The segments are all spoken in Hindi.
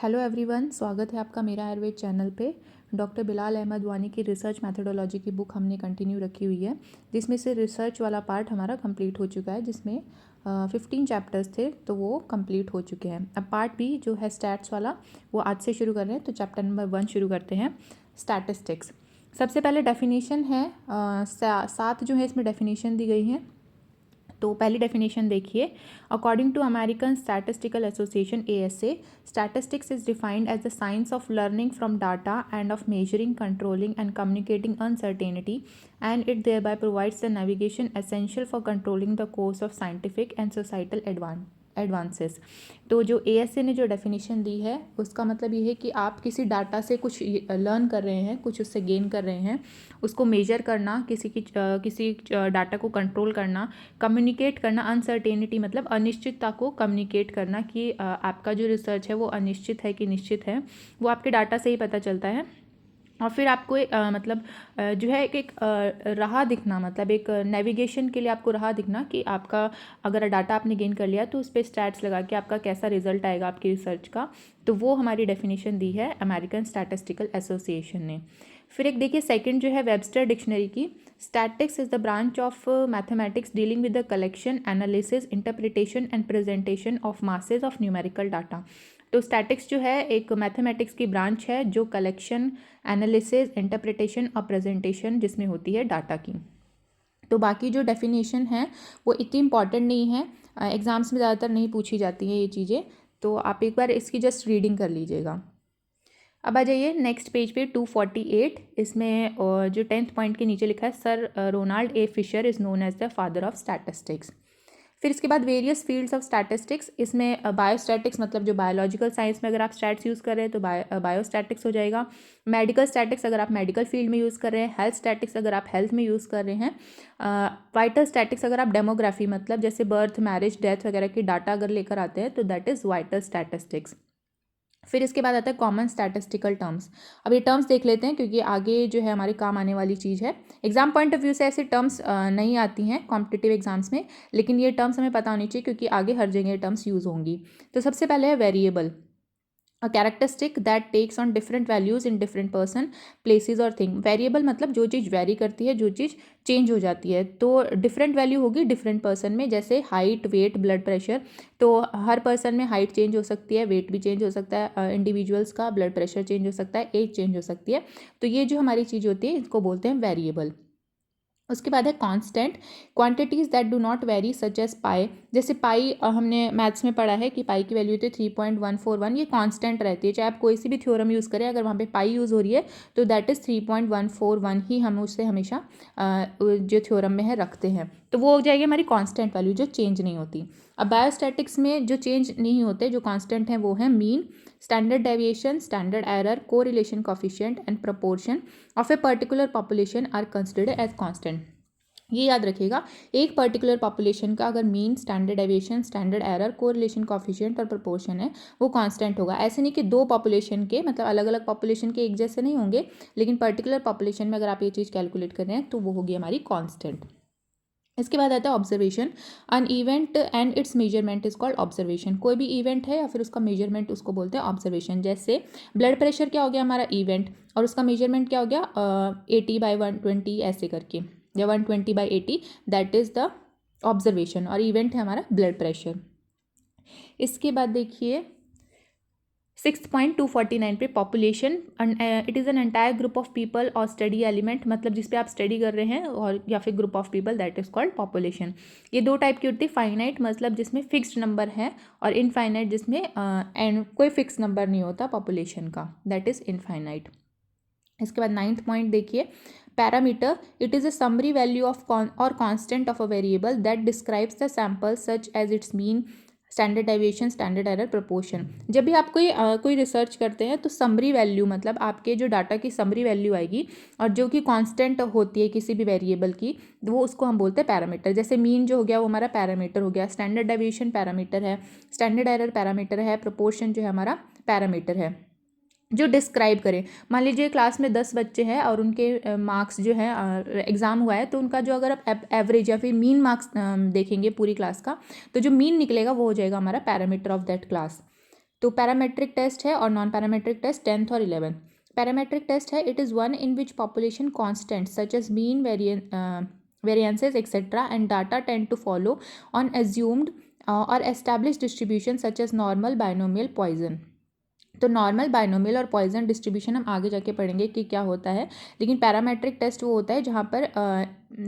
हेलो एवरीवन, स्वागत है आपका मेरा आयुर्वेद चैनल पे। डॉक्टर बिलाल अहमद वानी की रिसर्च मैथडोलॉजी की बुक हमने कंटिन्यू रखी हुई है, जिसमें से रिसर्च वाला पार्ट हमारा कंप्लीट हो चुका है, जिसमें 15 चैप्टर्स थे तो वो कंप्लीट हो चुके हैं। अब पार्ट बी जो है स्टैट्स वाला, वो आज से शुरू कर रहे हैं। तो चैप्टर नंबर 1 शुरू करते हैं, स्टैटिस्टिक्स। सबसे पहले डेफिनेशन है, 7 जो है इसमें डेफिनेशन दी गई हैं। तो पहली डेफिनेशन देखिए, according to American statistical association ASA, statistics is defined as the science of learning from data and of measuring, controlling and communicating uncertainty, and it thereby provides the navigation essential for controlling the course of scientific and societal advances. तो जो ASA ने जो डेफिनेशन दी है उसका मतलब ये है कि आप किसी डाटा से कुछ लर्न कर रहे हैं, कुछ उससे गेन कर रहे हैं, उसको मेजर करना, किसी डाटा को कंट्रोल करना, कम्युनिकेट करना, अनसर्टेनिटी मतलब अनिश्चितता को कम्युनिकेट करना कि आपका जो रिसर्च है वो अनिश्चित है कि निश्चित है, वो आपके डाटा से ही पता चलता है। और फिर आपको जो है एक राह दिखना, मतलब एक नेविगेशन के लिए आपको राह दिखना कि आपका अगर डाटा आपने गेन कर लिया तो उस पर स्टैट्स लगा के आपका कैसा रिजल्ट आएगा आपकी रिसर्च का। तो वो हमारी डेफिनेशन दी है अमेरिकन स्टैटिस्टिकल एसोसिएशन ने। फिर एक देखिए सेकंड जो है वेबस्टर डिक्शनरी की, statics is the branch of mathematics dealing with the collection, analysis, interpretation and presentation of masses of numerical data. तो स्टैटिक्स जो है एक मैथमेटिक्स की ब्रांच है जो कलेक्शन, एनालिसिस, इंटरप्रिटेशन और प्रेजेंटेशन जिसमें होती है डाटा की। तो बाकी जो डेफिनेशन है वो इतनी इंपॉर्टेंट नहीं है, एग्ज़ाम्स में ज़्यादातर नहीं पूछी जाती हैं ये चीज़ें, तो आप एक बार इसकी जस्ट रीडिंग कर लीजिएगा। अब आ जाइए नेक्स्ट पेज पे 248। इसमें जो 10th पॉइंट के नीचे लिखा है, sir Ronald A Fisher is known as the father of statistics. फिर इसके बाद वेरियस फील्ड्स ऑफ स्टैटिस्टिक्स, इसमें बायोस्टैटिक्स मतलब जो बायोलॉजिकल साइंस में अगर आप स्टैट्स यूज़ कर रहे हैं तो बायोस्टैटिक्स हो जाएगा। मेडिकल स्टैटिक्स अगर आप मेडिकल फील्ड में यूज़ कर रहे हैं, हेल्थ स्टैटिक्स अगर आप हेल्थ में यूज़ कर रहे हैं, वाइटल स्टैटिक्स अगर आप डेमोग्राफी मतलब जैसे बर्थ, मैरिज, डेथ वगैरह की डाटा अगर लेकर आते हैं तो दैट इज़ वाइटल स्टैटिस्टिक्स। फिर इसके बाद आता है कॉमन स्टैटिस्टिकल टर्म्स। अब ये टर्म्स देख लेते हैं क्योंकि आगे जो है हमारे काम आने वाली चीज़ है। एग्जाम पॉइंट ऑफ व्यू से ऐसे टर्म्स नहीं आती हैं कॉम्पिटिटिव एग्जाम्स में, लेकिन ये टर्म्स हमें पता होनी चाहिए क्योंकि आगे हर जगह टर्म्स यूज़ होंगी। तो सबसे पहले है variable, a characteristic that takes on different values in different person, places और थिंग। वेरिएबल मतलब जो चीज़ वेरी करती है, जो चीज़ चेंज हो जाती है। तो डिफरेंट वैल्यू होगी डिफरेंट पर्सन में, जैसे हाइट, वेट, ब्लड प्रेशर। तो हर पर्सन में हाइट चेंज हो सकती है, वेट भी चेंज हो सकता है, इंडिविजुअल्स का ब्लड प्रेशर चेंज हो सकता है, एज चेंज हो सकती है। तो ये जो हमारी चीज़ होती है इसको बोलते हैं वेरिएबल। उसके बाद है constant, quantities that do not vary such as pi. जैसे पाई हमने मैथ्स में पढ़ा है कि पाई की वैल्यू होती है 3.141, ये कांस्टेंट रहती है। चाहे आप कोई सी भी थ्योरम यूज़ करें, अगर वहाँ पे पाई यूज़ हो रही है तो दैट इज़ 3.141 ही हम उससे हमेशा जो थ्योरम में है रखते हैं। तो वो हो जाएगी हमारी कांस्टेंट वैल्यू जो चेंज नहीं होती। अब बायोस्टैटिक्स में जो चेंज नहीं होते, जो कांस्टेंट हैं, वो है mean, standard deviation, standard error, correlation coefficient and proportion of a particular population are considered as constant. ये याद रखिएगा, एक पर्टिकुलर पॉपुलेशन का अगर mean, standard deviation, standard error, correlation coefficient और प्रोपोर्शन है वो कांस्टेंट होगा। ऐसे नहीं कि दो पॉपुलेशन के मतलब अलग अलग पॉपुलेशन के एक जैसे नहीं होंगे, लेकिन पर्टिकुलर पॉपुलेशन में अगर आप ये चीज़ कैलकुलेट कर रहे हैं तो वो होगी हमारी कांस्टेंट। इसके बाद आता है observation, an event and its measurement is called observation. कोई भी इवेंट है या फिर उसका मेजरमेंट उसको बोलते हैं ऑब्जर्वेशन। जैसे ब्लड प्रेशर क्या हो गया हमारा इवेंट, और उसका मेजरमेंट क्या हो गया 80/120 ऐसे करके, या 120/80, दैट इज़ द ऑब्जर्वेशन, और इवेंट है हमारा ब्लड प्रेशर। इसके बाद देखिए 6.249 पे population, it is an entire group of people और स्टडी एलिमेंट, मतलब जिस पे आप स्टडी कर रहे हैं और या फिर group of people, that is called population. ये दो टाइप की होती है, फाइनाइट मतलब जिसमें फिक्स्ड नंबर है, और इनफाइनाइट जिसमें एंड कोई फिक्स नंबर नहीं होता पॉपुलेशन का, दैट इज़ इनफाइनाइट। इसके बाद 9th पॉइंट देखिए, parameter, it is a summary value of or constant of a variable that describes the sample such as its mean, standard deviation, standard error, proportion. जब भी आप कोई रिसर्च करते हैं तो समरी वैल्यू मतलब आपके जो डाटा की समरी वैल्यू आएगी, और जो कि कांस्टेंट होती है किसी भी वेरिएबल की, वो उसको हम बोलते हैं पैरामीटर। जैसे मीन जो हो गया वो हमारा पैरामीटर हो गया, स्टैंडर्ड डेविएशन पैरामीटर है, स्टैंडर्ड एरर पैरामीटर है, प्रोपोर्शन जो है हमारा पैरामीटर है जो डिस्क्राइब करें। मान लीजिए क्लास में 10 बच्चे हैं और उनके मार्क्स जो है एग्ज़ाम हुआ है, तो उनका जो अगर आप एवरेज या फिर मीन मार्क्स देखेंगे पूरी क्लास का, तो जो मीन निकलेगा वो हो जाएगा हमारा पैरामीटर ऑफ दैट क्लास। तो पैरामेट्रिक टेस्ट है और नॉन पैरामेट्रिक टेस्ट 10th और 11th। पैरामेट्रिक टेस्ट है, it is one in which population constant such as mean variances etc and data tend to follow on assumed or established distribution such as normal, binomial, Poisson। तो नॉर्मल, बाइनोमियल और पॉइजन डिस्ट्रीब्यूशन हम आगे जाके पढ़ेंगे कि क्या होता है, लेकिन पैरामेट्रिक टेस्ट वो होता है जहाँ पर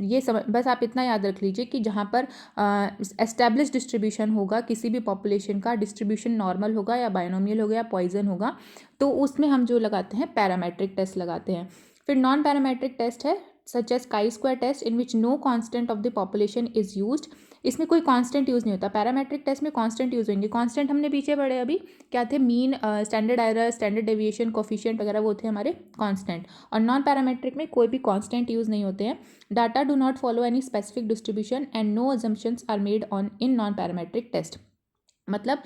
ये बस आप इतना याद रख लीजिए कि जहाँ पर एस्टेब्लिश डिस्ट्रीब्यूशन होगा किसी भी पॉपुलेशन का, डिस्ट्रीब्यूशन नॉर्मल होगा या बाइनोमियल होगा या पॉइजन होगा, तो उसमें हम जो लगाते हैं पैरामेट्रिक टेस्ट लगाते हैं। फिर नॉन पैरामेट्रिक टेस्ट है such as chi square test in which no constant of the population is used. इसमें कोई कांस्टेंट यूज़ नहीं होता। पैरामेट्रिक टेस्ट में कांस्टेंट यूज़ होंगे। कांस्टेंट हमने पीछे पढ़े अभी क्या थे, mean, standard error, standard deviation, coefficient वगैरह, वो थे हमारे कांस्टेंट। और नॉन पैरामेट्रिक में कोई भी कांस्टेंट यूज़ नहीं होते हैं। Data do not follow any specific distribution and no assumptions are made on in non parametric test. मतलब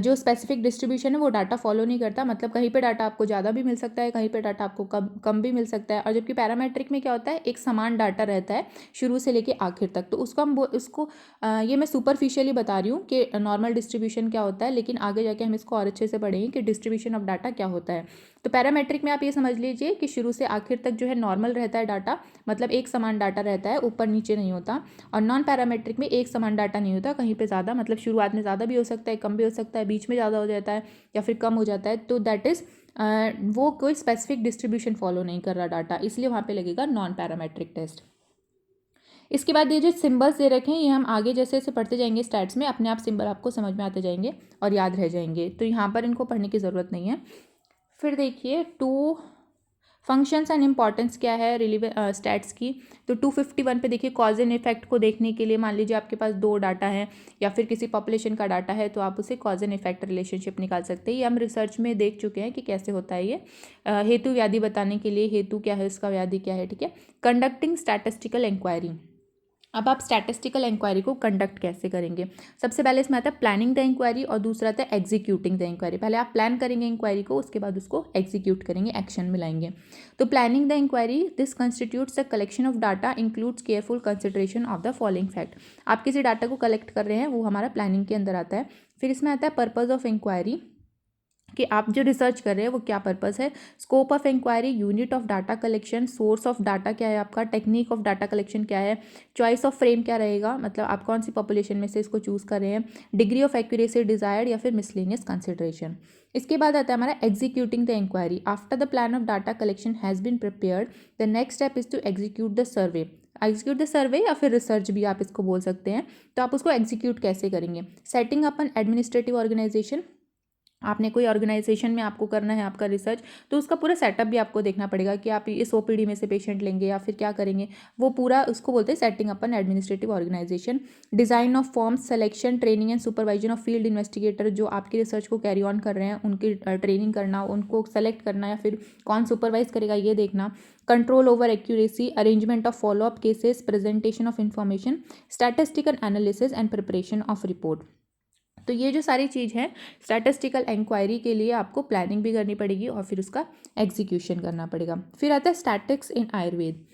जो स्पेसिफिक डिस्ट्रीब्यूशन है वो डाटा फॉलो नहीं करता। मतलब कहीं पे डाटा आपको ज़्यादा भी मिल सकता है, कहीं पे डाटा आपको कम भी मिल सकता है। और जबकि पैरामेट्रिक में क्या होता है, एक समान डाटा रहता है शुरू से लेके आखिर तक। तो उसको हम ये मैं सुपरफिशियली बता रही हूँ कि नॉर्मल डिस्ट्रीब्यूशन क्या होता है, लेकिन आगे जाके हम इसको और अच्छे से पढ़ेंगे कि डिस्ट्रीब्यूशन ऑफ डाटा क्या होता है। तो पैरामेट्रिक में आप ये समझ लीजिए कि शुरू से आखिर तक जो है नॉर्मल रहता है डाटा, मतलब एक समान डाटा रहता है, ऊपर नीचे नहीं होता। और नॉन पैरामेट्रिक में एक समान डाटा नहीं होता, कहीं पे ज़्यादा, मतलब शुरुआत में ज़्यादा भी हो सकता है, कम भी हो सकता है, बीच में ज़्यादा हो जाता है या फिर कम हो जाता है। तो दैट इज़ वो कोई स्पेसिफिक डिस्ट्रीब्यूशन फॉलो नहीं कर रहा डाटा, इसलिए वहाँ पे लगेगा नॉन पैरामेट्रिक टेस्ट। इसके बाद ये जो सिंबल्स दे रखे हैं, ये हम आगे जैसे जैसे पढ़ते जाएंगे स्टैट्स में अपने आप सिंबल आपको समझ में आते जाएंगे और याद रह जाएंगे, तो यहाँ पर इनको पढ़ने की ज़रूरत नहीं है। फिर देखिए टू फंक्शंस एंड इम्पॉर्टेंस क्या है स्टैट्स की। तो 251 पे देखिए कॉज एंड इफेक्ट को देखने के लिए, मान लीजिए आपके पास दो डाटा है या फिर किसी पॉपुलेशन का डाटा है, तो आप उसे कॉज एंड इफेक्ट रिलेशनशिप निकाल सकते हैं। ये हम रिसर्च में देख चुके हैं कि कैसे होता है ये। हेतु व्याधि बताने के लिए, हेतु क्या है इसका, व्याधि क्या है, ठीक है। Conducting statistical inquiry. अब आप स्टैटिस्टिकल इंक्वायरी को कंडक्ट कैसे करेंगे। सबसे पहले इसमें आता है प्लानिंग द इंक्वायरी और दूसरा आता है एग्जीक्यूटिंग द इंक्वायरी। पहले आप प्लान करेंगे इंक्वायरी को, उसके बाद उसको एग्जीक्यूट करेंगे, एक्शन में लाएंगे। तो planning the inquiry, this constitutes the collection of data, includes careful consideration of the following fact. आप किसी डाटा को कलेक्ट कर रहे हैं, वो हमारा प्लानिंग के अंदर आता है। फिर इसमें आता है पर्पज ऑफ इंक्वायरी, कि आप जो रिसर्च कर रहे हैं वो क्या पर्पस है। Scope of inquiry, unit of data collection, source of data क्या है आपका, टेक्निक ऑफ डाटा कलेक्शन क्या है, चॉइस ऑफ फ्रेम क्या रहेगा, मतलब आप कौन सी पॉपुलेशन में से इसको चूज़ कर रहे हैं, डिग्री ऑफ एक्यूरेसी डिजायर्ड या फिर मिसलेनियस कंसिडरेशन। इसके बाद आता है हमारा executing the inquiry. After the plan of data collection has been prepared, the next step is to execute the survey. Execute the survey या फिर रिसर्च भी आप इसको बोल सकते हैं। तो आप उसको एग्जीक्यूट कैसे करेंगे। Setting up an administrative organization, आपने कोई ऑर्गेनाइजेशन में आपको करना है आपका रिसर्च, तो उसका पूरा सेटअप भी आपको देखना पड़ेगा कि आप इस ओपीडी में से पेशेंट लेंगे या फिर क्या करेंगे, वो पूरा उसको बोलते हैं setting up an administrative organization. Design of forms, selection, training and supervision of field investigator, जो आपकी रिसर्च को कैरी ऑन कर रहे हैं उनकी ट्रेनिंग करना, उनको सेलेक्ट करना या फिर कौन सुपरवाइज करेगा ये देखना। Control over accuracy, arrangement of follow up cases, presentation of information, statistical analysis and preparation of report. तो ये जो सारी चीज़ है स्टैटिस्टिकल इंक्वायरी के लिए आपको प्लानिंग भी करनी पड़ेगी और फिर उसका एग्जीक्यूशन करना पड़ेगा। फिर आता है स्टैटिक्स इन आयुर्वेद।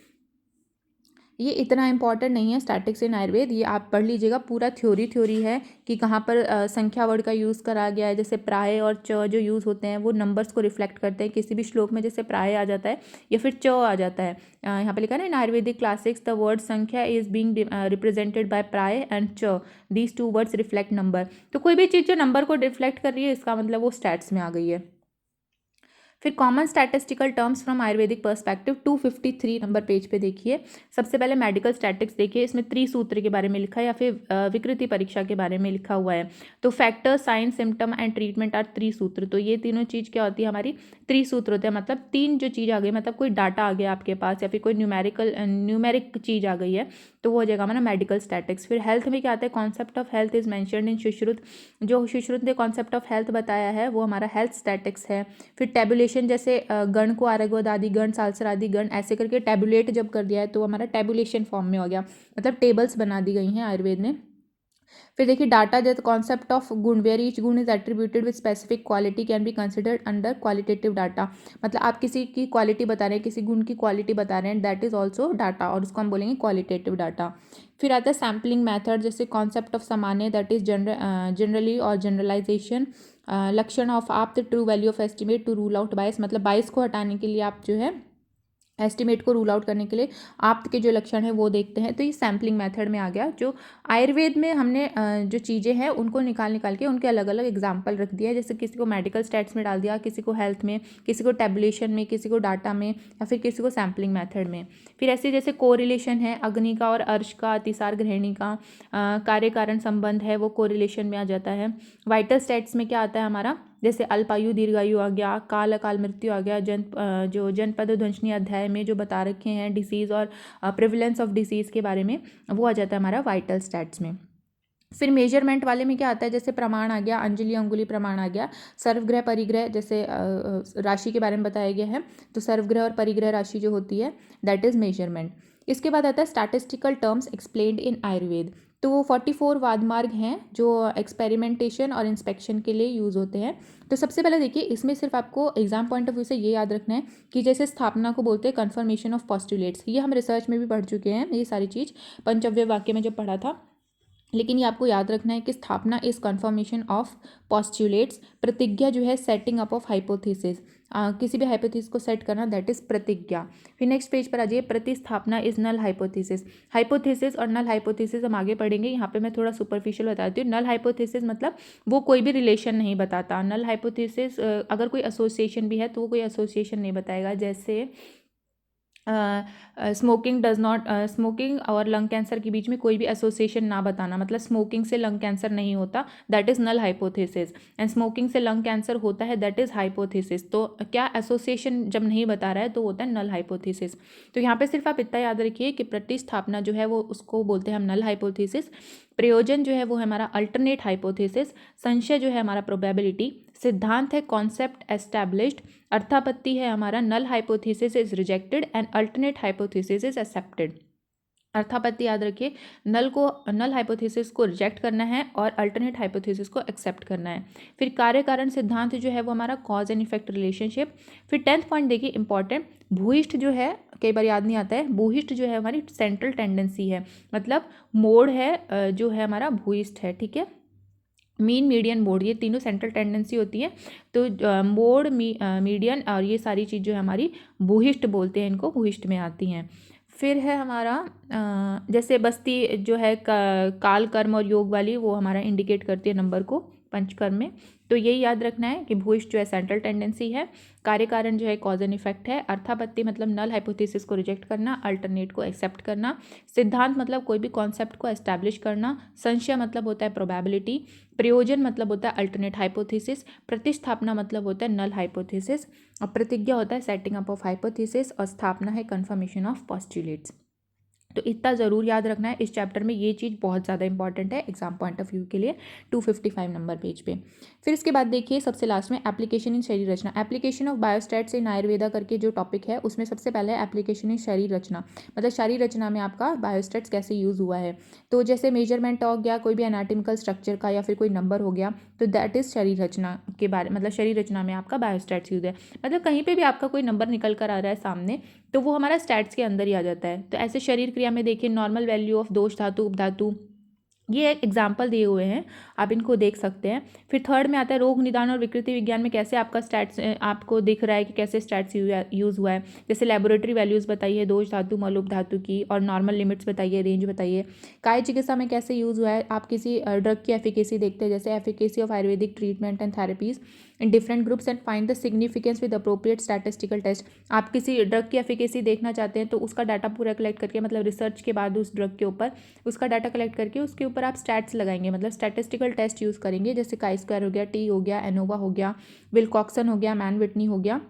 ये इतना इंपॉर्टेंट नहीं है स्टैटिक्स इन आयुर्वेद, ये आप पढ़ लीजिएगा, पूरा थ्योरी है कि कहाँ पर संख्या वर्ड का यूज़ करा गया है। जैसे प्राय और च जो यूज़ होते हैं वो नंबर्स को रिफ्लेक्ट करते हैं। किसी भी श्लोक में जैसे प्राय आ जाता है या फिर च आ जाता है, यहाँ पे लिखा है ना इन आयुर्वेदिक क्लासिक्स द वर्ड संख्या इज बीइंग रिप्रेजेंटेड बाय प्राय एंड च, these two words reflect number. तो कोई भी चीज़ जो नंबर को रिफ्लेक्ट कर रही है इसका मतलब वो स्टैट्स में आ गई है। फिर common statistical terms from Ayurvedic perspective 253 number page पे देखिए। सबसे पहले मेडिकल स्टैटिक्स देखिए, इसमें त्रिसूत्र के बारे में लिखा है या फिर विकृति परीक्षा के बारे में लिखा हुआ है। तो factor, sign, symptom and treatment are त्रिसूत्र। तो ये तीनों चीज़ क्या होती है हमारी, त्रिसूत्र होते हैं। मतलब तीन जो चीज़ आ गई, मतलब कोई डाटा आ गया आपके पास या फिर कोई न्यूमेरिक चीज़ आ गई है, तो वो हो जाएगा हमारा मेडिकल स्टैटिक्स। फिर हेल्थ में क्या आता है, concept of health is mentioned in Sushruta. जो सुश्रुत ने कॉन्सेप्ट ऑफ हेल्थ बताया है वो हमारा हेल्थ स्टैटिक्स है। फिर टेबुलेशन, जैसे गण को आरगवद आदि गण, सालसर आदि गण ऐसे करके टेबुलेट जब कर दिया है तो हमारा टेबुलेशन फॉर्म में हो गया, मतलब टेबल्स बना दी गई हैं आयुर्वेद में। फिर देखिए डाटा जैसे कॉन्सेप्ट ऑफ गुण, वेयर ईच गुण is attributed with specific quality can be considered under qualitative data. मतलब आप किसी की क्वालिटी बता रहे हैं, किसी गुण की क्वालिटी बता रहे हैं, दैट इज ऑल्सो डाटा, और उसको हम बोलेंगे क्वालिटेटिव डाटा। फिर आता है सैम्पलिंग मैथड, जैसे कॉन्सेप्ट ऑफ सामान्य, दैट इज जनरली और जनरलाइजेशन। लक्षण ऑफ आप the true value of estimate to rule out bias, मतलब बायस को हटाने के लिए आप जो है एस्टिमेट को रूल आउट करने के लिए आप के जो लक्षण है वो देखते हैं। तो ये सैम्पलिंग मेथड में आ गया। जो आयुर्वेद में हमने जो चीज़ें हैं उनको निकाल के उनके अलग अलग एग्जाम्पल रख दिया है, जैसे किसी को मेडिकल स्टैट्स में डाल दिया, किसी को हेल्थ में, किसी को टेबुलेशन में, किसी को डाटा में, या फिर किसी को सैम्पलिंग मेथड में। फिर ऐसे जैसे कोरिलेशन है, अग्नि का और अर्श का, अतिसार गृहिणी का कार्य कारण संबंध है, वो कोरिलेशन में आ जाता है। वाइटल स्टैट्स में क्या आता है हमारा, जैसे अल्पायु दीर्घायु आ गया, काल अकाल मृत्यु आ गया, जो जनपद ध्वंसनी अध्याय में जो बता रखे हैं डिसीज़ और प्रिविलेंस ऑफ डिसीज़ के बारे में, वो आ जाता है हमारा वाइटल स्टैट्स में। फिर मेजरमेंट वाले में क्या आता है, जैसे प्रमाण आ गया, अंजलि अंगुली प्रमाण आ गया, सर्वग्रह परिग्रह, जैसे राशि के बारे में बताया गया है, तो सर्वग्रह और परिग्रह राशि जो होती है दैट इज मेजरमेंट। इसके बाद आता है स्टैटिस्टिकल टर्म्स एक्सप्लेन्ड इन आयुर्वेद। तो वो 44 वादमार्ग हैं जो एक्सपेरिमेंटेशन और इंस्पेक्शन के लिए यूज़ होते हैं। तो सबसे पहले देखिए, इसमें सिर्फ आपको एग्जाम पॉइंट ऑफ व्यू से ये याद रखना है कि जैसे स्थापना को बोलते हैं कन्फर्मेशन ऑफ पॉस्टुलेट्स, ये हम रिसर्च में भी पढ़ चुके हैं, ये सारी चीज़ पंचव्य वाक्य में जब पढ़ा था। लेकिन ये आपको याद रखना है कि स्थापना इज कन्फर्मेशन ऑफ पॉस्टुलेट्स, प्रतिज्ञा जो है सेटिंग अप ऑफ हाइपोथेसिस, किसी भी हाइपोथेसिस को सेट करना, दैट इज प्रतिज्ञा। फिर नेक्स्ट पेज पर आ जाइए, प्रतिस्थापना इज नल हाइपोथेसिस। हाइपोथेसिस और नल हाइपोथेसिस हम आगे पढ़ेंगे, यहाँ पे मैं थोड़ा सुपरफिशियल बताती हूँ। नल हाइपोथेसिस मतलब वो कोई भी रिलेशन नहीं बताता। नल हाइपोथेसिस अगर कोई एसोसिएशन भी है तो वो कोई एसोसिएशन नहीं बताएगा, जैसे स्मोकिंग और लंग कैंसर के बीच में कोई भी एसोसिएशन ना बताना, मतलब स्मोकिंग से लंग कैंसर नहीं होता, that is null hypothesis, and smoking से लंग कैंसर होता है, दैट इज़ हाइपोथेसिस। तो क्या एसोसिएशन जब नहीं बता रहा है तो होता है नल हाइपोथेसिस। तो यहाँ पे सिर्फ आप इतना याद रखिए कि प्रतिस्थापना जो है वो उसको बोलते हैं हम नल हाइपोथेसिस, प्रयोजन जो है वो है हमारा अल्टरनेट हाइपोथेसिस, संशय जो है हमारा प्रोबेबिलिटी, सिद्धांत है कॉन्सेप्ट एस्टैब्लिश्ड, अर्थापत्ति है हमारा null hypothesis is rejected and alternate hypothesis is accepted. अर्थापत्ति याद रखिए, नल हाइपोथेसिस को रिजेक्ट करना है और अल्टरनेट हाइपोथेसिस को एक्सेप्ट करना है। फिर कार्य कारण सिद्धांत जो है वो हमारा कॉज एंड इफेक्ट रिलेशनशिप। फिर 10th पॉइंट देखिए इंपॉर्टेंट, भूयिष्ठ जो है कई बार याद नहीं आता है, भूयिष्ठ जो है हमारी सेंट्रल टेंडेंसी है, मतलब मोड है जो है हमारा भूयिष्ठ है, ठीक है। मीन मीडियन मोड, ये तीनों सेंट्रल टेंडेंसी होती है। तो मोड मीडियन और ये सारी चीज़ जो है हमारी भूयिष्ठ बोलते हैं, इनको भूयिष्ठ में आती हैं। फिर है हमारा जैसे बस्ती जो है काल कर्म और योग वाली, वो हमारा इंडिकेट करती है नंबर को पंचकर्म में। तो यही याद रखना है कि भूयिष्ठ जो है सेंट्रल टेंडेंसी है, कार्य कारण जो है कॉज एंड इफेक्ट है, अर्थापत्ति मतलब नल हाइपोथेसिस को रिजेक्ट करना, अल्टरनेट को एक्सेप्ट करना, सिद्धांत मतलब कोई भी कॉन्सेप्ट को एस्टैब्लिश करना, संशय मतलब होता है प्रोबेबिलिटी, प्रयोजन मतलब होता है अल्टरनेट हाइपोथेसिस, प्रतिस्थापना मतलब होता है नल हाइपोथेसिस, और प्रतिज्ञा होता है सेटिंग अप ऑफ हाइपोथेसिस, और स्थापना है कन्फर्मेशन ऑफ पॉस्टुलेट्स। तो इतना ज़रूर याद रखना है, इस चैप्टर में ये चीज़ बहुत ज़्यादा इंपॉर्टेंट है एग्जाम पॉइंट ऑफ व्यू के लिए, 255 नंबर पेज पे। फिर इसके बाद देखिए सबसे लास्ट में एप्लीकेशन इन शरीर रचना, एप्लीकेशन ऑफ बायोस्टैट्स इन आयुर्वेदा करके जो टॉपिक है उसमें सबसे पहले एप्लीकेशन इन शरीर रचना, मतलब शरीर रचना में आपका बायोस्टैट्स कैसे यूज़ हुआ है। तो जैसे मेजरमेंट हो गया कोई भी एनाटॉमिकल स्ट्रक्चर का या फिर कोई नंबर हो गया, तो दैट इज़ शरीर रचना के बारे, मतलब शरीर रचना में आपका बायोस्टैट्स यूज है। मतलब कहीं पर भी आपका कोई नंबर निकल कर आ रहा है सामने, तो वो हमारा स्टैट्स के अंदर ही आ जाता है। तो ऐसे शरीर क्रिया में देखिए नॉर्मल वैल्यू ऑफ दोष धातु उपधातु, ये एक एग्जाम्पल दिए हुए हैं, आप इनको देख सकते हैं। फिर थर्ड में आता है रोग निदान और विकृति विज्ञान में कैसे आपका स्टैट्स आपको दिख रहा है कि कैसे स्टैट्स यूज़ हुआ है। जैसे लेबोरेटरी वैल्यूज़ बताइए दोष धातु मल उपधातु की, और नॉर्मल लिमिट्स बताइए, रेंज बताइए। काय चिकित्सा में कैसे यूज़ हुआ है, आप किसी ड्रग की एफिकेसी देखते हैं, जैसे efficacy of Ayurvedic treatment and therapies in different groups and find the significance with appropriate statistical test. आप किसी ड्रग की एफिकेसी देखना चाहते हैं तो उसका डाटा पूरा कलेक्ट करके, मतलब रिसर्च के बाद उस ड्रग के ऊपर उसका डाटा कलेक्ट करके उसके ऊपर आप स्टैट्स लगाएंगे, मतलब स्टैटिस्टिकल टेस्ट यूज़ करेंगे, जैसे काई स्क्वायर हो गया, टी हो गया, एनोवा हो गया, विल्कॉक्सन हो गया, मैन विटनी हो गया।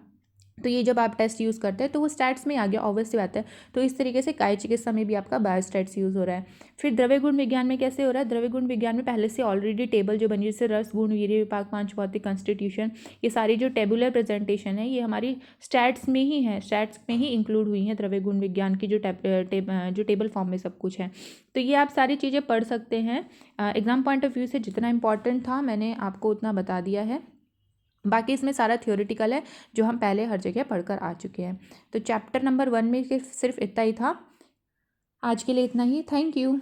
तो ये जब आप टेस्ट यूज़ करते हैं तो वो स्टैट्स में आ गया, ऑब्वियस सी बात है। तो इस तरीके से काय चिकित्सा में भी आपका बायोस्टैट्स यूज़ हो रहा है। फिर द्रव्य गुण विज्ञान में कैसे हो रहा है? द्रव्य गुण विज्ञान में पहले से ऑलरेडी टेबल जो बनी है, जैसे रस गुण, वीर्य विपाक, पांच भौतिक, कंस्टिट्यूशन, ये सारी जो टेबुलर प्रेजेंटेशन है ये हमारी स्टैट्स में ही है, स्टैट्स में ही इंक्लूड हुई हैं द्रव्य गुण विज्ञान की, जो टेबल फॉर्म में सब कुछ है। तो ये आप सारी चीज़ें पढ़ सकते हैं। एग्जाम पॉइंट ऑफ व्यू से जितना इंपॉर्टेंट था मैंने आपको उतना बता दिया है। बाकी इसमें सारा थियोरिटिकल है जो हम पहले हर जगह पढ़कर आ चुके हैं। तो चैप्टर नंबर 1 में सिर्फ इतना ही था। आज के लिए इतना ही। Thank you.